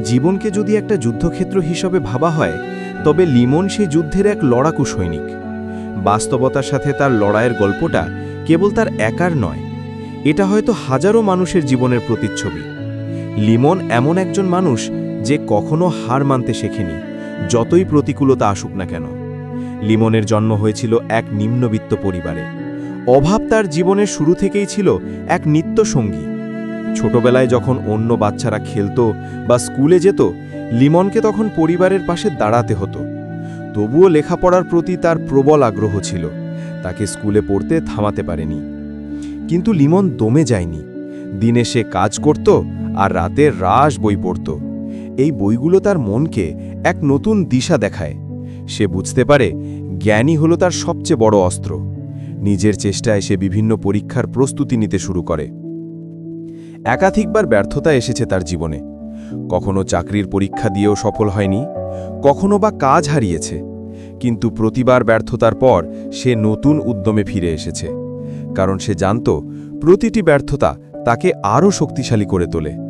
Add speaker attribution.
Speaker 1: জীবনকে যদি একটা যুদ্ধক্ষেত্র হিসেবে ভাবা হয়, তবে লিমন সেই যুদ্ধের এক লড়াকু সৈনিক। বাস্তবতার সাথে তার লড়াইয়ের গল্পটা কেবল তার একার নয়, এটা হয়তো হাজারো মানুষের জীবনের প্রতিচ্ছবি। লিমন এমন একজন মানুষ যে কখনো হার মানতে শেখেনি, যতই প্রতিকূলতা আসুক না কেন। লিমনের জন্ম হয়েছিল এক নিম্নবিত্ত পরিবারে। অভাব তার জীবনের শুরু থেকেই ছিল এক নিত্যসঙ্গী। ছোটবেলায় যখন অন্য বাচ্চারা খেলতো বা স্কুলে যেত, লিমনকে তখন পরিবারের পাশে দাঁড়াতে হতো। তবুও লেখাপড়ার প্রতি তার প্রবল আগ্রহ ছিল, তাকে স্কুলে পড়তে থামাতে পারেনি। কিন্তু লিমন দমে যায়নি। দিনে সে কাজ করত আর রাতে রাশ বই পড়ত। এই বইগুলো তার মনকে এক নতুন দিশা দেখায়। সে বুঝতে পারে জ্ঞানই হলো তার সবচেয়ে বড় অস্ত্র। নিজের চেষ্টায় সে বিভিন্ন পরীক্ষার প্রস্তুতি নিতে শুরু করে। একাধিকবার ব্যর্থতা এসেছে তার জীবনে। কখনো চাকরির পরীক্ষা দিয়েও সফল হয়নি, কখনো বা কাজ হারিয়েছে। কিন্তু প্রতিবার ব্যর্থতার পর সে নতুন উদ্যমে ফিরে এসেছে, কারণ সে জানত প্রতিটি ব্যর্থতা তাকে আরও শক্তিশালী করে তোলে।